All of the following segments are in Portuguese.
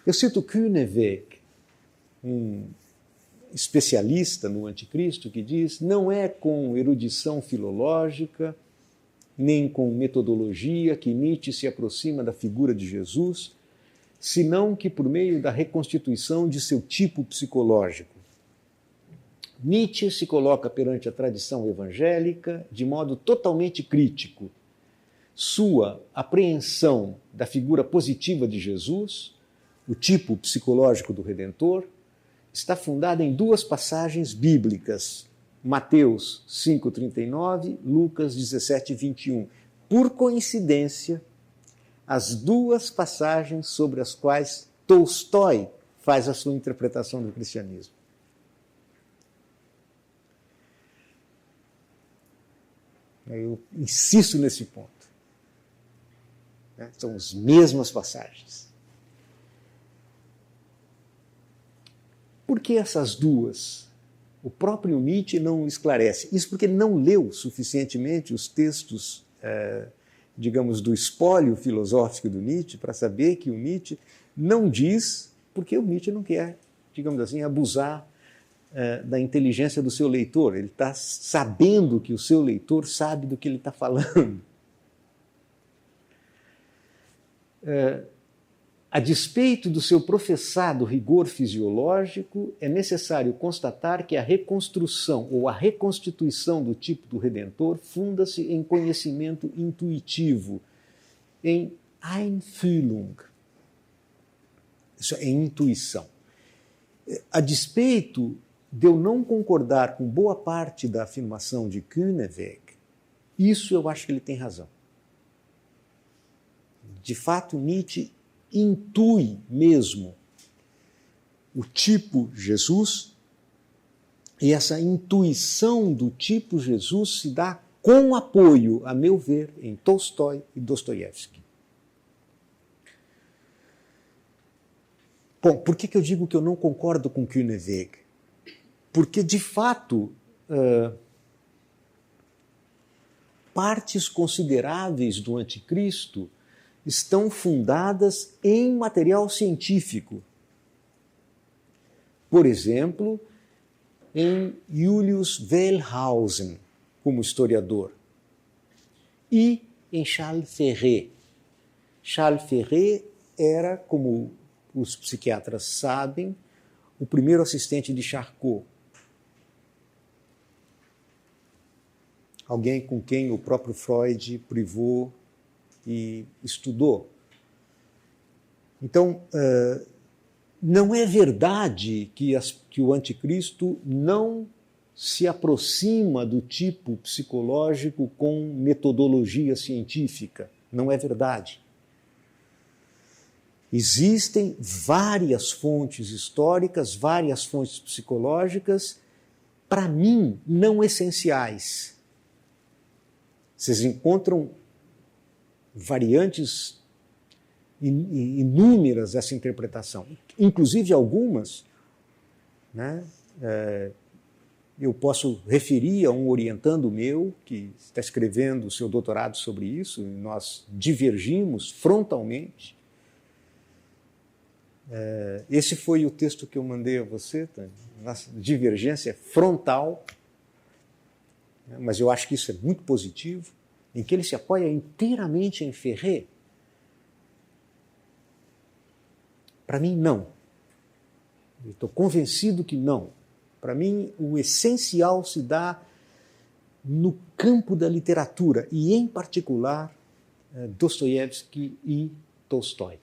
Eu cito Kühneweg, um especialista no anticristo, que diz: não é com erudição filológica, nem com metodologia que Nietzsche se aproxima da figura de Jesus, senão que por meio da reconstituição de seu tipo psicológico. Nietzsche se coloca perante a tradição evangélica de modo totalmente crítico. Sua apreensão da figura positiva de Jesus, o tipo psicológico do Redentor, está fundada em duas passagens bíblicas, Mateus 5,39, Lucas 17,21. Por coincidência, as duas passagens sobre as quais Tolstói faz a sua interpretação do cristianismo. Eu insisto nesse ponto. São as mesmas passagens. Por que essas duas? O próprio Nietzsche não esclarece. Isso porque ele não leu suficientemente os textos, digamos, do espólio filosófico do Nietzsche para saber que o Nietzsche não diz, porque o Nietzsche não quer, digamos assim, abusar da inteligência do seu leitor. Ele está sabendo que o seu leitor sabe do que ele está falando. A despeito do seu professado rigor fisiológico, é necessário constatar que a reconstrução ou a reconstituição do tipo do Redentor funda-se em conhecimento intuitivo, em Einfühlung. Isso é intuição. A despeito de eu não concordar com boa parte da afirmação de Kühneweg, isso eu acho que ele tem razão. De fato, Nietzsche intui mesmo o tipo Jesus, e essa intuição do tipo Jesus se dá com apoio, a meu ver, em Tolstói e Dostoiévski. Bom, por que eu digo que eu não concordo com Kühneweg? Porque, de fato, partes consideráveis do anticristo estão fundadas em material científico. Por exemplo, em Julius Wellhausen, como historiador, e em Charles Ferré. Charles Ferré era, como os psiquiatras sabem, o primeiro assistente de Charcot. Alguém com quem o próprio Freud privou e estudou. Então, não é verdade que o anticristo não se aproxima do tipo psicológico com metodologia científica. Não é verdade. Existem várias fontes históricas, várias fontes psicológicas, para mim, não essenciais. Vocês encontram variantes inúmeras dessa interpretação, inclusive algumas, né? Eu posso referir a um orientando meu que está escrevendo o seu doutorado sobre isso, e nós divergimos frontalmente. Esse foi o texto que eu mandei a você, Tânia. Nossa divergência frontal, mas eu acho que isso é muito positivo, em que ele se apoia inteiramente em Ferré. Para mim, não. Eu estou convencido que não. Para mim, o essencial se dá no campo da literatura, e, em particular, Dostoiévski e Tolstói.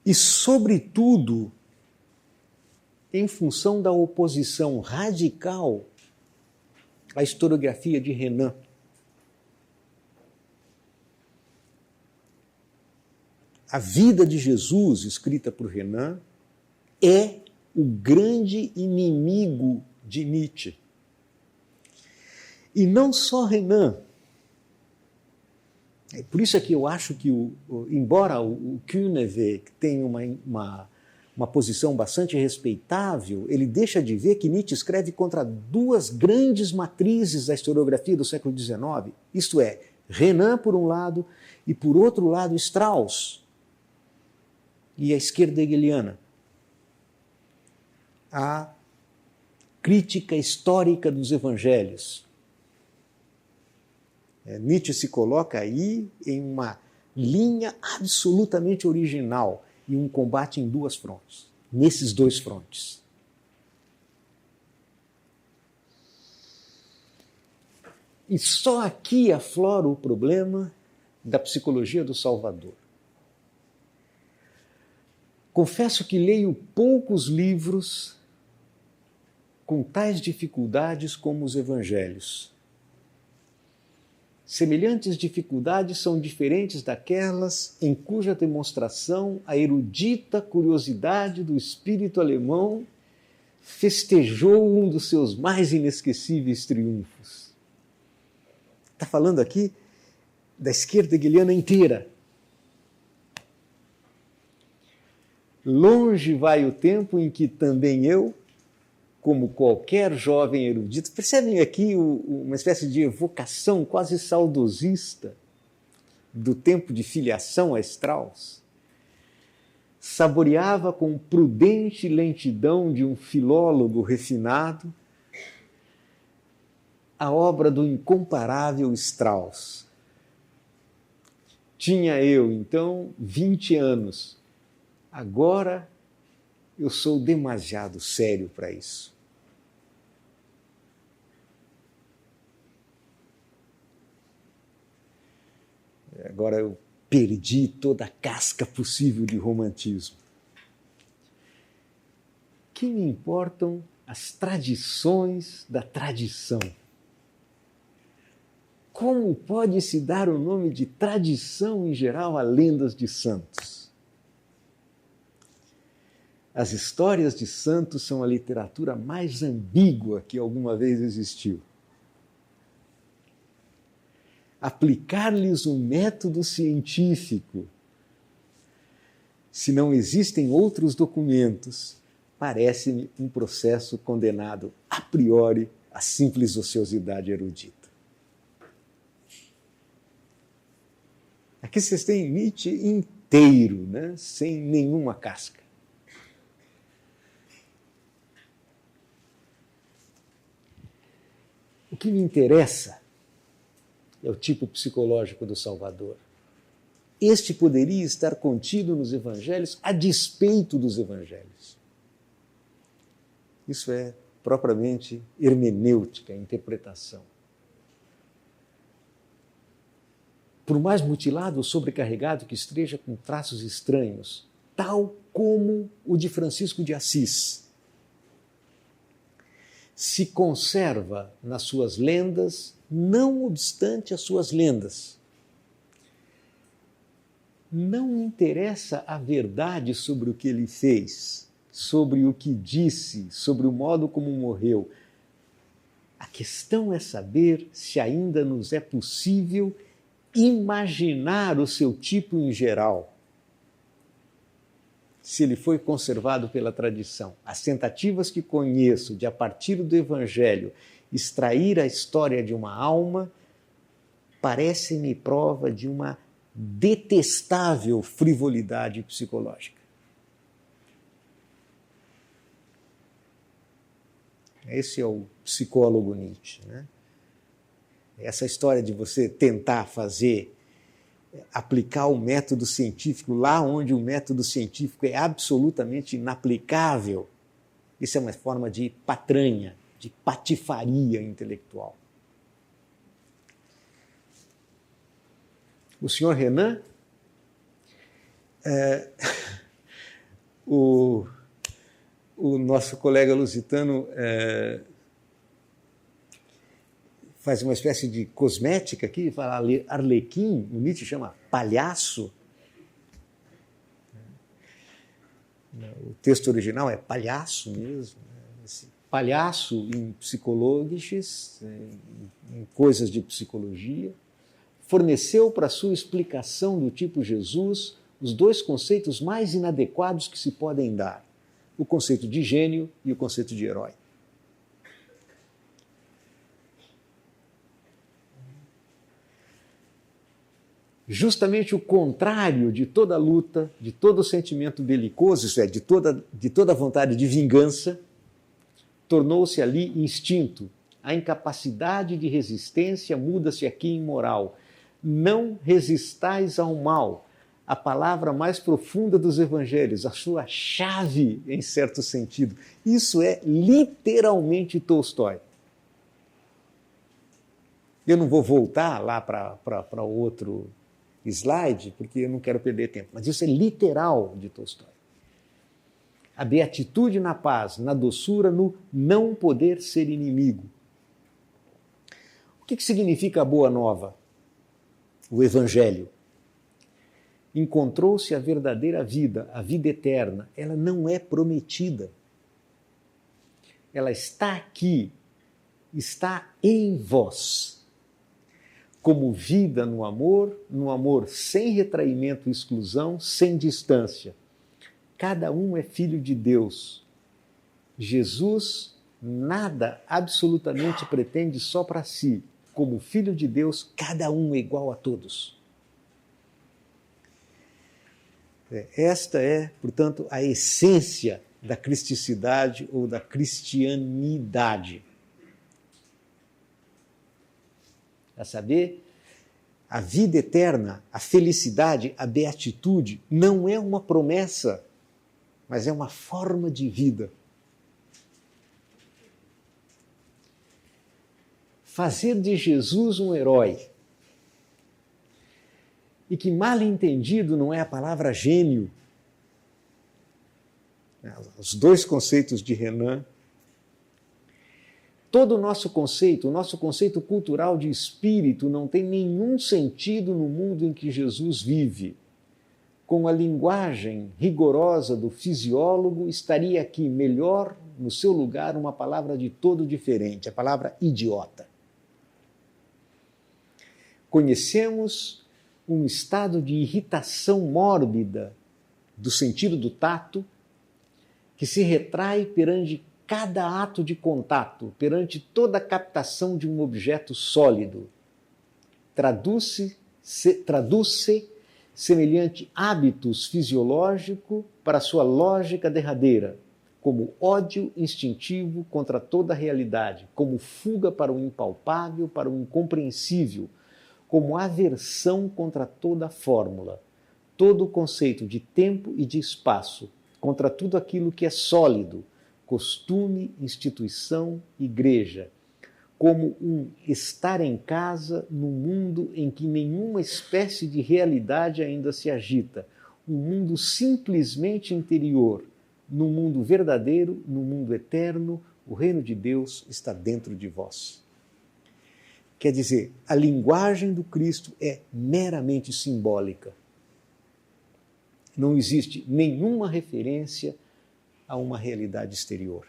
E, sobretudo, em função da oposição radical à historiografia de Renan. A vida de Jesus, escrita por Renan, é o grande inimigo de Nietzsche. E não só Renan. Por isso é que eu acho que, embora o Kühneweg tenha uma posição bastante respeitável, ele deixa de ver que Nietzsche escreve contra duas grandes matrizes da historiografia do século XIX, isto é, Renan por um lado e por outro lado Strauss. e a esquerda hegeliana. A crítica histórica dos evangelhos. Nietzsche se coloca aí em uma linha absolutamente original e um combate em duas frontes, nesses dois frontes. E só aqui aflora o problema da psicologia do Salvador. Confesso que leio poucos livros com tais dificuldades como os evangelhos. Semelhantes dificuldades são diferentes daquelas em cuja demonstração a erudita curiosidade do espírito alemão festejou um dos seus mais inesquecíveis triunfos. Está falando aqui da esquerda hegeliana inteira. Longe vai o tempo em que também eu, como qualquer jovem erudito, percebem aqui uma espécie de evocação quase saudosista do tempo de filiação a Strauss, saboreava com prudente lentidão de um filólogo refinado a obra do incomparável Strauss. Tinha eu, então, 20 anos. Agora eu sou demasiado sério para isso. Agora eu perdi toda a casca possível de romantismo. Que me importam as tradições da tradição? Como pode se dar o nome de tradição em geral a lendas de santos? As histórias de santos são a literatura mais ambígua que alguma vez existiu. Aplicar-lhes um método científico, se não existem outros documentos, parece-me um processo condenado a priori à simples ociosidade erudita. Aqui vocês têm Nietzsche inteiro, né? Sem nenhuma casca. O que me interessa é o tipo psicológico do Salvador. Este poderia estar contido nos evangelhos a despeito dos evangelhos. Isso é propriamente hermenêutica, interpretação. Por mais mutilado ou sobrecarregado que esteja com traços estranhos, tal como o de Francisco de Assis, se conserva nas suas lendas, não obstante as suas lendas. Não interessa a verdade sobre o que ele fez, sobre o que disse, sobre o modo como morreu. A questão é saber se ainda nos é possível imaginar o seu tipo em geral, se ele foi conservado pela tradição. As tentativas que conheço de, a partir do Evangelho, extrair a história de uma alma, parecem-me prova de uma detestável frivolidade psicológica. Esse é o psicólogo Nietzsche, né? Essa história de você tentar aplicar o método científico lá onde o método científico é absolutamente inaplicável, isso é uma forma de patranha, de patifaria intelectual. O senhor Renan, o nosso colega lusitano faz uma espécie de cosmética aqui, fala arlequim, o Nietzsche chama palhaço. O texto original é palhaço mesmo. Esse palhaço em psicologies, em coisas de psicologia, forneceu para sua explicação do tipo Jesus os dois conceitos mais inadequados que se podem dar: o conceito de gênio e o conceito de herói. justamente o contrário de toda luta, de todo sentimento belicoso, isso é, de toda vontade de vingança, tornou-se ali instinto. A incapacidade de resistência muda-se aqui em moral. Não resistais ao mal. A palavra mais profunda dos evangelhos, a sua chave, em certo sentido. Isso é literalmente Tolstói. Eu não vou voltar lá para outro slide, porque eu não quero perder tempo, mas isso é literal de Tolstói. A beatitude na paz, na doçura, no não poder ser inimigo. O que significa a boa nova? O evangelho. Encontrou-se a verdadeira vida, a vida eterna. Ela não é prometida. Ela está aqui, está em vós. Como vida no amor sem retraimento e exclusão, sem distância. Cada um é filho de Deus. Jesus nada absolutamente pretende só para si. Como filho de Deus, cada um é igual a todos. Esta é, portanto, a essência da cristicidade ou da cristianidade. A saber, a vida eterna, a felicidade, a beatitude não é uma promessa, mas é uma forma de vida. Fazer de Jesus um herói. E que mal entendido não é a palavra gênio. Os dois conceitos de Renan. Todo o nosso conceito cultural de espírito não tem nenhum sentido no mundo em que Jesus vive. Com a linguagem rigorosa do fisiólogo, estaria aqui melhor, no seu lugar, uma palavra de todo diferente, a palavra idiota. Conhecemos um estado de irritação mórbida do sentido do tato que se retrai perante cada ato de contato, perante toda a captação de um objeto sólido. Traduz-se semelhante hábitos fisiológico para sua lógica derradeira, como ódio instintivo contra toda a realidade, como fuga para o impalpável, para o incompreensível, como aversão contra toda a fórmula, todo o conceito de tempo e de espaço, contra tudo aquilo que é sólido, costume, instituição, igreja, como um estar em casa num mundo em que nenhuma espécie de realidade ainda se agita, um mundo simplesmente interior, no mundo verdadeiro, no mundo eterno, o reino de Deus está dentro de vós. Quer dizer, a linguagem do Cristo é meramente simbólica. Não existe nenhuma referência a uma realidade exterior.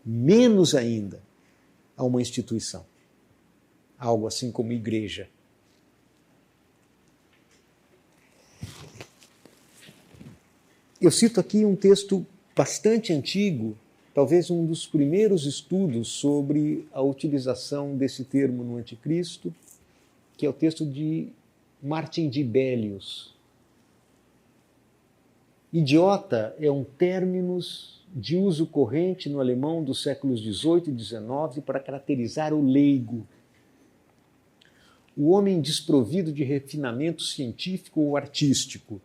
Menos ainda a uma instituição. Algo assim como igreja. Eu cito aqui um texto bastante antigo, talvez um dos primeiros estudos sobre a utilização desse termo no Anticristo, que é o texto de Martin Dibelius. Idiota é um terminus de uso corrente no alemão dos séculos XVIII e XIX para caracterizar o leigo, o homem desprovido de refinamento científico ou artístico,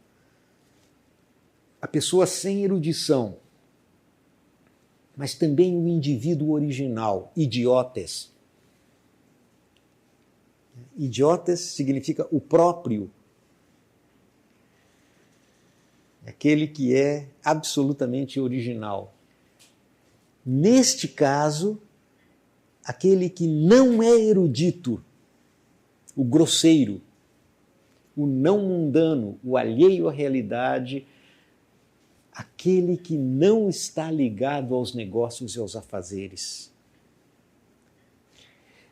a pessoa sem erudição, mas também o indivíduo original, idiotes. Idiotes significa o próprio, aquele que é absolutamente original. Neste caso, aquele que não é erudito, o grosseiro, o não mundano, o alheio à realidade, aquele que não está ligado aos negócios e aos afazeres.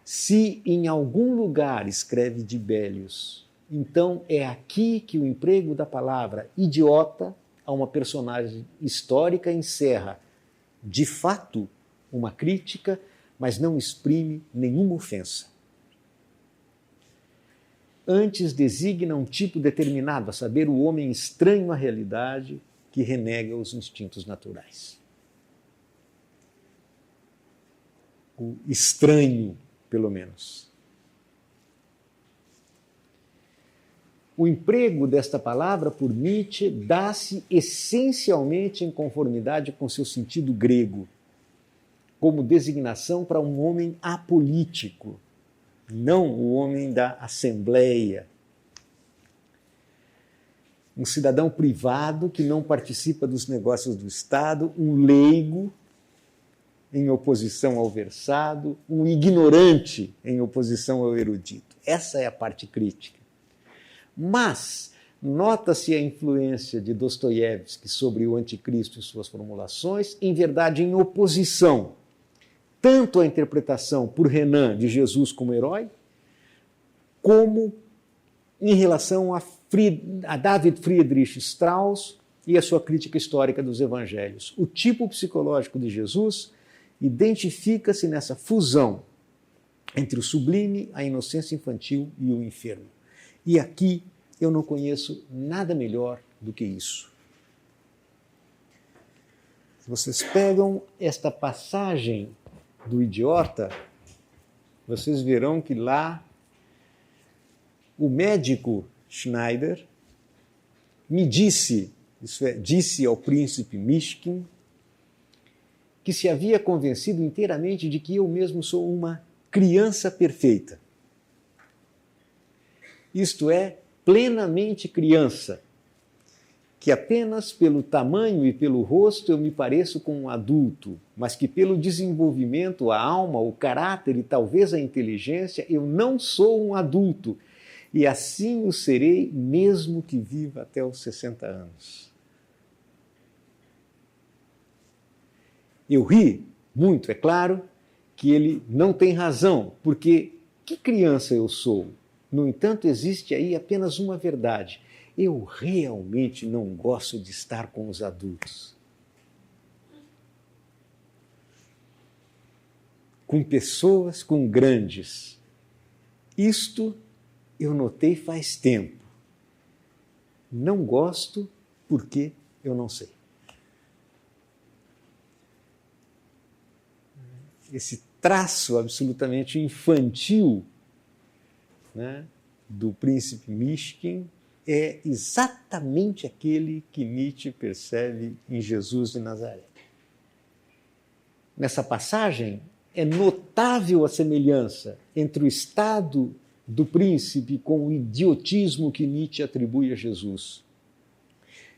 Se em algum lugar, escreve Dibelius, então é aqui que o emprego da palavra idiota a uma personagem histórica encerra, de fato, uma crítica, mas não exprime nenhuma ofensa. antes designa um tipo determinado, a saber, o homem estranho à realidade que renega os instintos naturais. O estranho, pelo menos. O emprego desta palavra por Nietzsche dá-se essencialmente em conformidade com seu sentido grego, como designação para um homem apolítico, não o homem da assembleia. Um cidadão privado que não participa dos negócios do Estado, um leigo em oposição ao versado, um ignorante em oposição ao erudito. Essa é a parte crítica. Mas nota-se a influência de Dostoiévski sobre o anticristo e suas formulações, em verdade em oposição, tanto à interpretação por Renan de Jesus como herói, como em relação a David Friedrich Strauss e a sua crítica histórica dos evangelhos. O tipo psicológico de Jesus identifica-se nessa fusão entre o sublime, a inocência infantil e o enfermo. E aqui eu não conheço nada melhor do que isso. Se vocês pegam esta passagem do Idiota, vocês verão que lá o médico Schneider me disse, isso é, disse ao príncipe Mishkin, que se havia convencido inteiramente de que eu mesmo sou uma criança perfeita. Isto é, plenamente criança, que apenas pelo tamanho e pelo rosto eu me pareço com um adulto, mas que pelo desenvolvimento, a alma, o caráter e talvez a inteligência, eu não sou um adulto, e assim o serei mesmo que viva até os 60 anos. Eu ri muito, é claro, que ele não tem razão, porque que criança eu sou? No entanto, existe aí apenas uma verdade. Eu realmente não gosto de estar com os adultos. Com pessoas, com grandes. Isto eu notei faz tempo. Não gosto porque eu não sei. Esse traço absolutamente infantil, né, do príncipe Mishkin é exatamente aquele que Nietzsche percebe em Jesus de Nazaré. Nessa passagem, é notável a semelhança entre o estado do príncipe com o idiotismo que Nietzsche atribui a Jesus.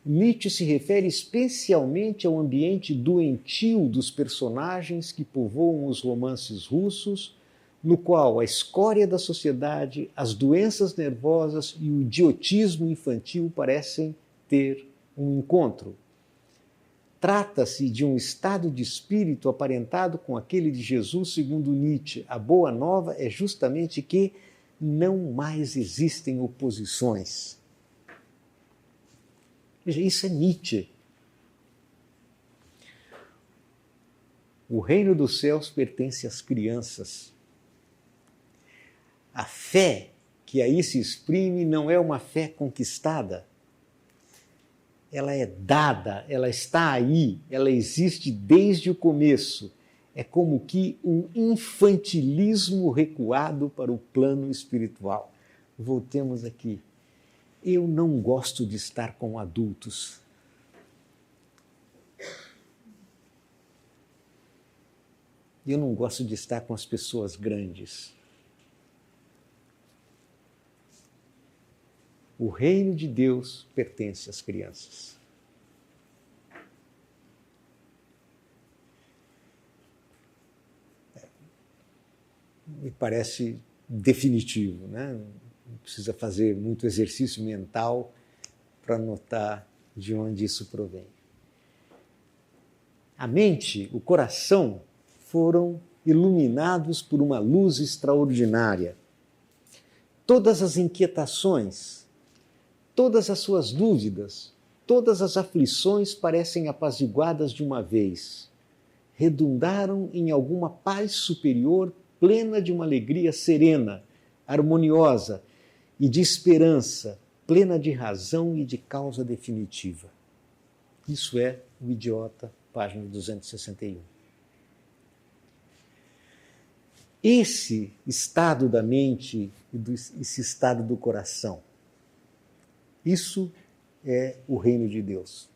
Nietzsche se refere especialmente ao ambiente doentio dos personagens que povoam os romances russos, no qual a escória da sociedade, as doenças nervosas e o idiotismo infantil parecem ter um encontro. Trata-se de um estado de espírito aparentado com aquele de Jesus, segundo Nietzsche. A boa nova é justamente que não mais existem oposições. Veja, isso é Nietzsche. O reino dos céus pertence às crianças. A fé que aí se exprime não é uma fé conquistada. Ela é dada, ela está aí, ela existe desde o começo. É como que um infantilismo recuado para o plano espiritual. Voltemos aqui. Eu não gosto de estar com adultos. Eu não gosto de estar com as pessoas grandes. O reino de Deus pertence às crianças. Me parece definitivo, né? Não precisa fazer muito exercício mental para notar de onde isso provém. A mente, o coração, foram iluminados por uma luz extraordinária. Todas as inquietações, todas as suas dúvidas, todas as aflições parecem apaziguadas de uma vez. Redundaram em alguma paz superior, plena de uma alegria serena, harmoniosa, e de esperança, plena de razão e de causa definitiva. Isso é O Idiota, página 261. Esse estado da mente e esse estado do coração, isso é o reino de Deus.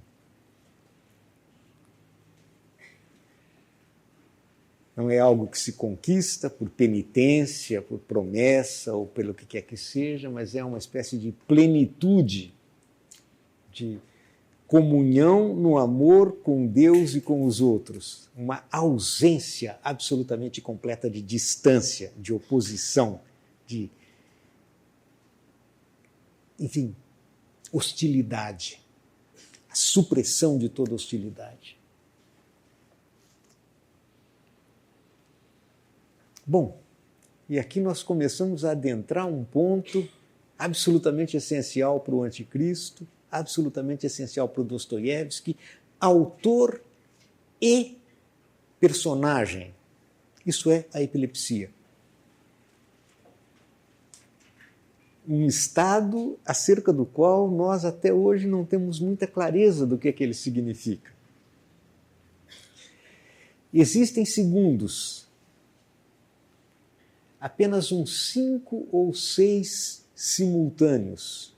Não é algo que se conquista por penitência, por promessa ou pelo que quer que seja, mas é uma espécie de plenitude, de comunhão no amor com Deus e com os outros. Uma ausência absolutamente completa de distância, de oposição, de, enfim, hostilidade. A supressão de toda hostilidade. Bom, e aqui nós começamos a adentrar um ponto absolutamente essencial para o anticristo, absolutamente essencial para o Dostoiévski, autor e personagem. Isso é a epilepsia. Um estado acerca do qual nós até hoje não temos muita clareza do que ele significa. Existem segundos, apenas uns 5 ou 6 simultâneos,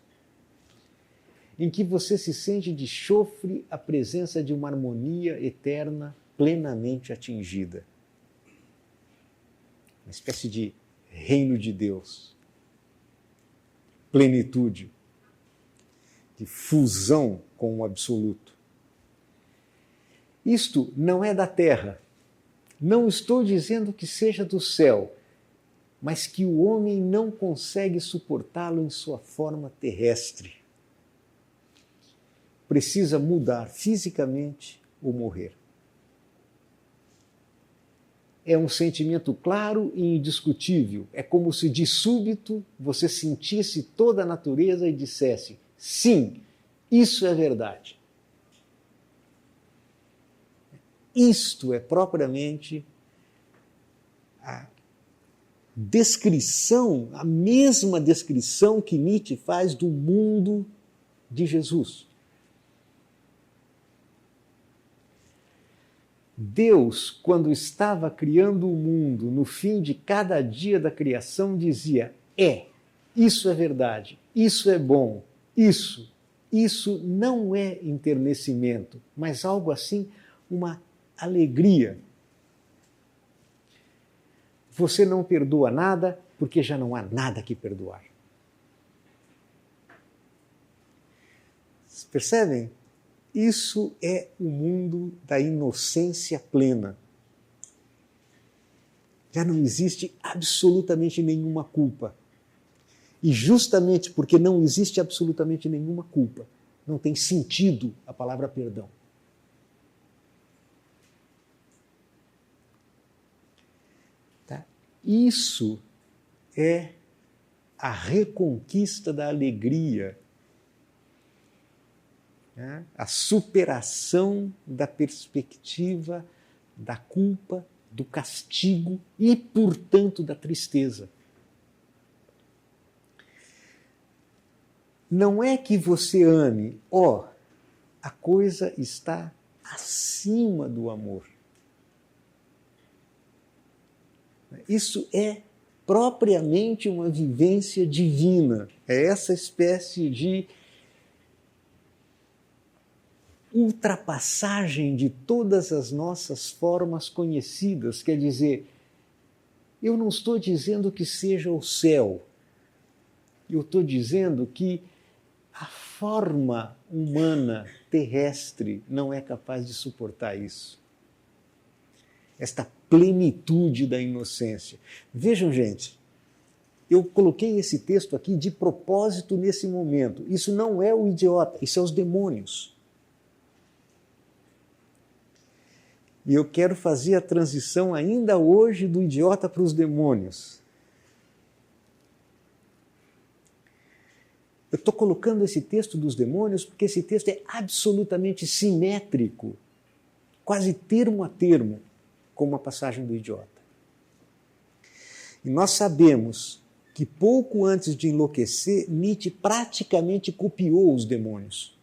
em que você se sente de chofre a presença de uma harmonia eterna plenamente atingida. Uma espécie de reino de Deus. Plenitude. De fusão com o absoluto. Isto não é da terra. Não estou dizendo que seja do céu, mas que o homem não consegue suportá-lo em sua forma terrestre. Precisa mudar fisicamente ou morrer. É um sentimento claro e indiscutível. É como se de súbito você sentisse toda a natureza e dissesse: sim, isso é verdade. Isto é propriamente a descrição, a mesma descrição que Nietzsche faz do mundo de Jesus. Deus, quando estava criando o mundo, no fim de cada dia da criação, dizia: isso é verdade, isso é bom, isso não é enternecimento, mas algo assim, uma alegria. Você não perdoa nada porque já não há nada que perdoar. Vocês percebem? Isso é o mundo da inocência plena. Já não existe absolutamente nenhuma culpa. E justamente porque não existe absolutamente nenhuma culpa, não tem sentido a palavra perdão. Tá? Isso é a reconquista da alegria, né? A superação da perspectiva da culpa, do castigo e, portanto, da tristeza. Não é que você ame, a coisa está acima do amor. Isso é propriamente uma vivência divina. É essa espécie de ultrapassagem de todas as nossas formas conhecidas. Quer dizer, eu não estou dizendo que seja o céu. Eu estou dizendo que a forma humana terrestre não é capaz de suportar isso. Esta plenitude da inocência. Vejam, gente, eu coloquei esse texto aqui de propósito nesse momento. Isso não é o idiota, isso é os demônios. E eu quero fazer a transição ainda hoje do idiota para os demônios. Eu estou colocando esse texto dos demônios porque esse texto é absolutamente simétrico, quase termo a termo, com uma passagem do idiota. E nós sabemos que pouco antes de enlouquecer, Nietzsche praticamente copiou os demônios.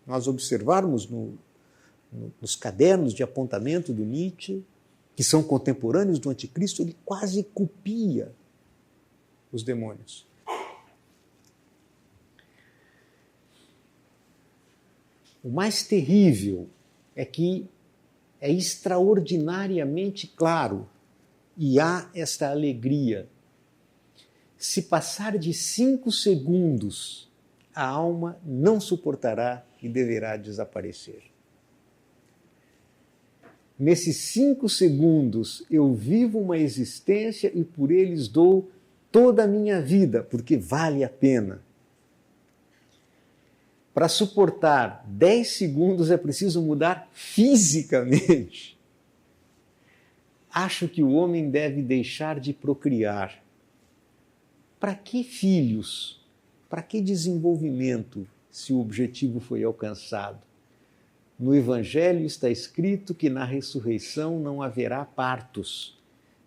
Nós observarmos nos cadernos de apontamento do Nietzsche, que são contemporâneos do Anticristo, ele quase copia os demônios. O mais terrível é que é extraordinariamente claro e há esta alegria. Se passar de 5 segundos, a alma não suportará e deverá desaparecer. Nesses 5 segundos, eu vivo uma existência e por eles dou toda a minha vida, porque vale a pena. Para suportar 10 segundos é preciso mudar fisicamente. Acho que o homem deve deixar de procriar. Para que filhos? Para que desenvolvimento, se o objetivo foi alcançado? No Evangelho está escrito que na ressurreição não haverá partos,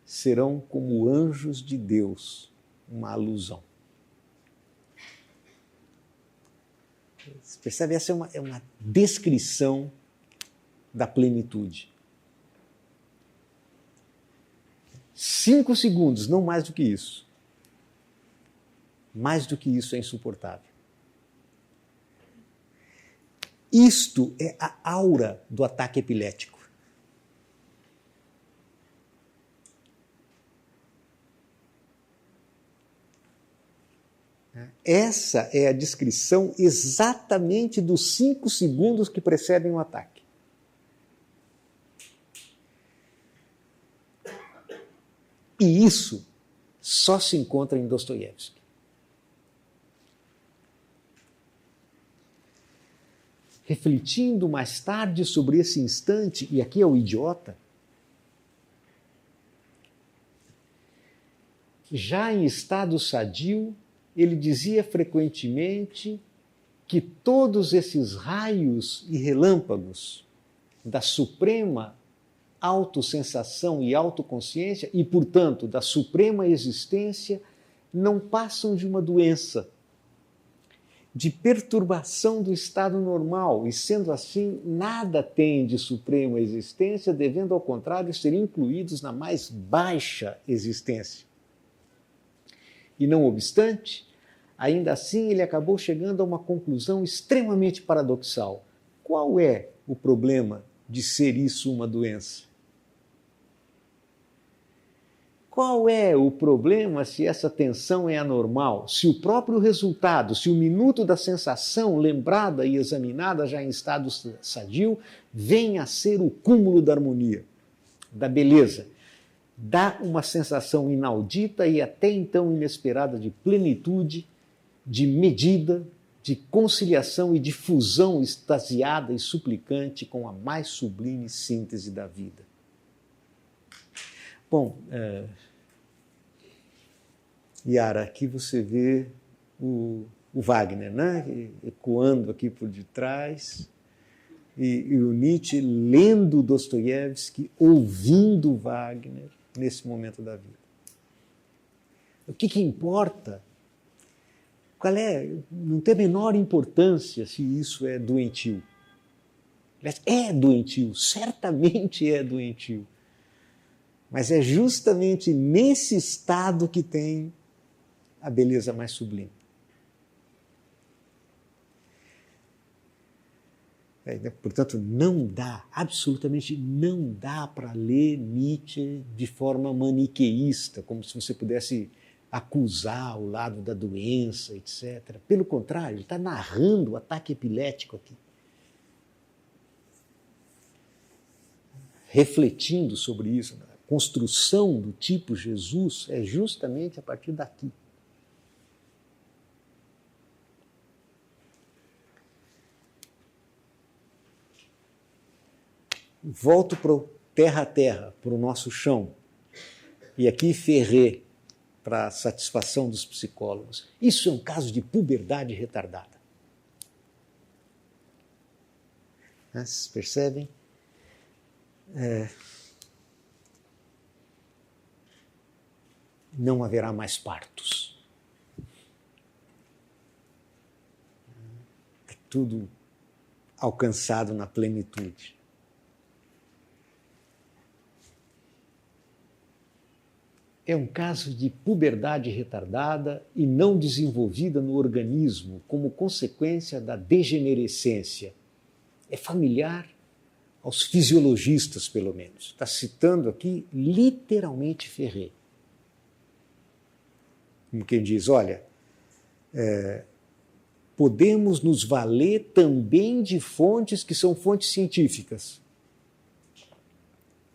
serão como anjos de Deus. Uma alusão. Você percebe? Essa é uma descrição da plenitude. 5 segundos, não mais do que isso. Mais do que isso é insuportável. Isto é a aura do ataque epilético. Essa é a descrição exatamente dos 5 segundos que precedem o ataque. E isso só se encontra em Dostoiévski. Refletindo mais tarde sobre esse instante, e aqui é o idiota, já em estado sadio, ele dizia frequentemente que todos esses raios e relâmpagos da suprema autossensação e autoconsciência, e, portanto, da suprema existência, não passam de uma doença, de perturbação do estado normal, e, sendo assim, nada tem de suprema existência, devendo, ao contrário, ser incluídos na mais baixa existência. E, não obstante, ainda assim ele acabou chegando a uma conclusão extremamente paradoxal. Qual é o problema de ser isso uma doença? Qual é o problema se essa tensão é anormal? Se o próprio resultado, se o minuto da sensação lembrada e examinada já em estado sadio, vem a ser o cúmulo da harmonia, da beleza. Dá uma sensação inaudita e até então inesperada de plenitude, de medida, de conciliação e de fusão extasiada e suplicante com a mais sublime síntese da vida. Bom, Yara, aqui você vê o Wagner, né? Ecoando aqui por detrás, e o Nietzsche lendo Dostoiévski, ouvindo Wagner nesse momento da vida. O que importa? Não tem a menor importância se isso é doentio. É doentio, certamente é doentio. Mas é justamente nesse estado que tem a beleza mais sublime. Portanto, não dá, absolutamente não dá para ler Nietzsche de forma maniqueísta, como se você pudesse acusar o lado da doença, etc. Pelo contrário, ele está narrando o ataque epilético aqui. Refletindo sobre isso, a construção do tipo Jesus é justamente a partir daqui. Volto para o terra a terra, para o nosso chão. E aqui Ferré, para a satisfação dos psicólogos. Isso é um caso de puberdade retardada. Vocês percebem? não haverá mais partos. É tudo alcançado na plenitude. É um caso de puberdade retardada e não desenvolvida no organismo como consequência da degenerescência. É familiar aos fisiologistas, pelo menos. Está citando aqui literalmente Ferré. Como quem diz, olha, podemos nos valer também de fontes que são fontes científicas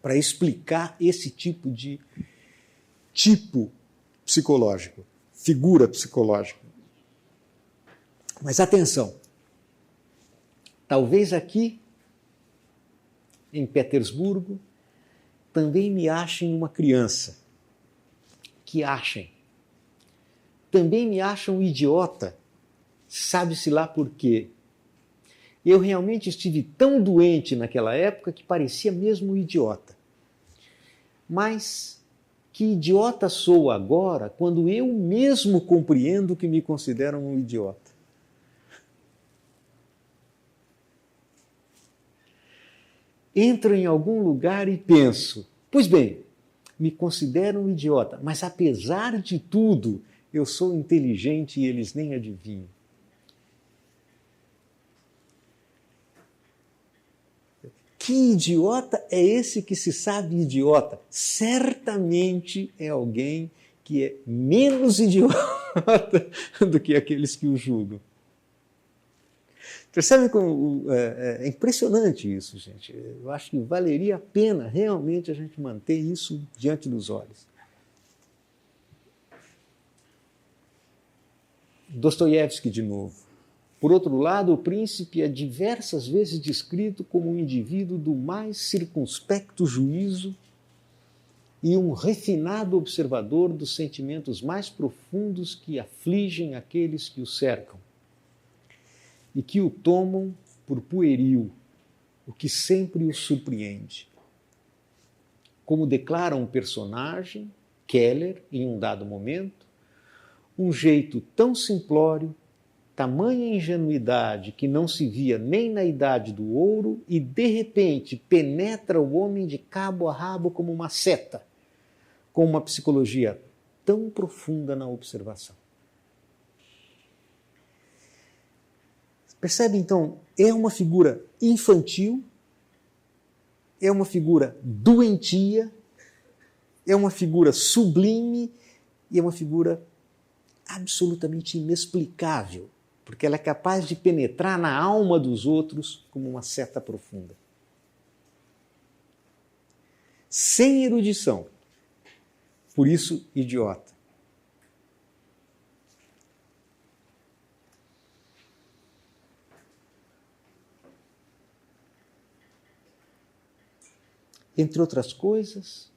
para explicar esse tipo psicológico, figura psicológica. Mas atenção, talvez aqui, em Petersburgo, também me achem uma criança, que achem. Também me acham um idiota, sabe-se lá por quê. Eu realmente estive tão doente naquela época que parecia mesmo um idiota. Mas que idiota sou agora quando eu mesmo compreendo que me consideram um idiota? Entro em algum lugar e penso, pois bem, me considero um idiota, mas apesar de tudo, eu sou inteligente e eles nem adivinham. Que idiota é esse que se sabe idiota? Certamente é alguém que é menos idiota do que aqueles que o julgam. Percebe como é impressionante isso, gente. Eu acho que valeria a pena realmente a gente manter isso diante dos olhos. Dostoiévski de novo. Por outro lado, o príncipe é diversas vezes descrito como um indivíduo do mais circunspecto juízo e um refinado observador dos sentimentos mais profundos que afligem aqueles que o cercam e que o tomam por pueril, o que sempre o surpreende. Como declara um personagem, Keller, em um dado momento, um jeito tão simplório, tamanha ingenuidade que não se via nem na idade do ouro e, de repente, penetra o homem de cabo a rabo como uma seta, com uma psicologia tão profunda na observação. Percebe, então, é uma figura infantil, é uma figura doentia, é uma figura sublime e é uma figura absolutamente inexplicável, porque ela é capaz de penetrar na alma dos outros como uma seta profunda. Sem erudição, por isso idiota. Entre outras coisas,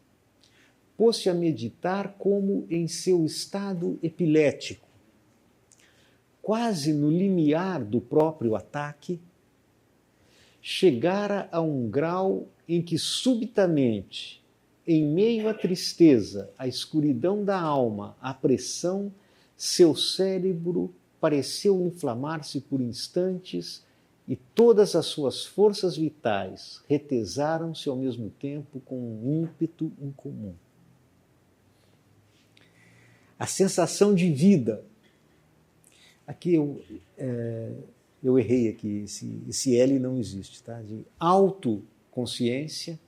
pôs-se a meditar como em seu estado epilético, quase no limiar do próprio ataque, chegara a um grau em que subitamente, em meio à tristeza, à escuridão da alma, à pressão, seu cérebro pareceu inflamar-se por instantes e todas as suas forças vitais retesaram-se ao mesmo tempo com um ímpeto incomum. A sensação de vida. Aqui eu errei aqui, esse L não existe, tá? De autoconsciência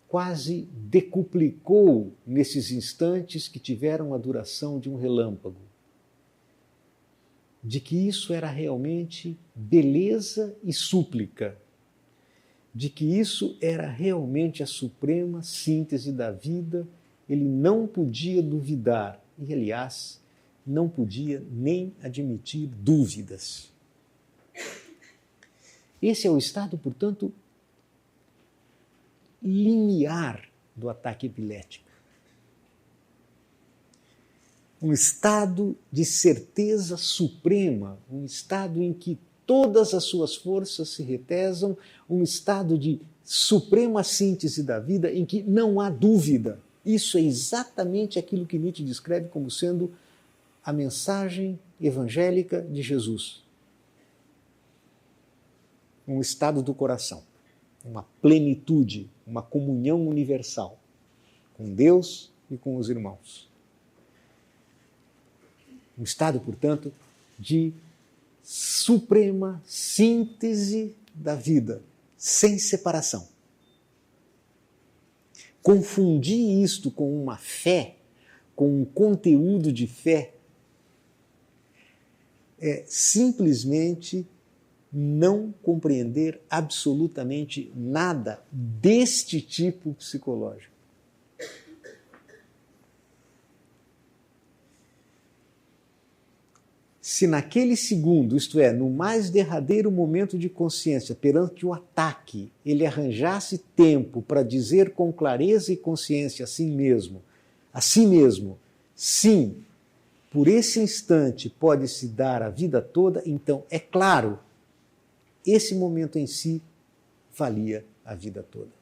quase decuplicou nesses instantes que tiveram a duração de um relâmpago. De que isso era realmente beleza e súplica, de que isso era realmente a suprema síntese da vida, ele não podia duvidar, e aliás, não podia nem admitir dúvidas. Esse é o estado, portanto, limiar do ataque epilético. Um estado de certeza suprema, um estado em que todas as suas forças se retesam, um estado de suprema síntese da vida em que não há dúvida. Isso é exatamente aquilo que Nietzsche descreve como sendo a mensagem evangélica de Jesus. Um estado do coração, uma plenitude, uma comunhão universal com Deus e com os irmãos. Um estado, portanto, de suprema síntese da vida, sem separação. Confundir isto com uma fé, com um conteúdo de fé, é simplesmente não compreender absolutamente nada deste tipo psicológico. Se naquele segundo, isto é, no mais derradeiro momento de consciência, perante o ataque, ele arranjasse tempo para dizer com clareza e consciência a si mesmo, sim, por esse instante pode-se dar a vida toda, então, é claro, esse momento em si valia a vida toda.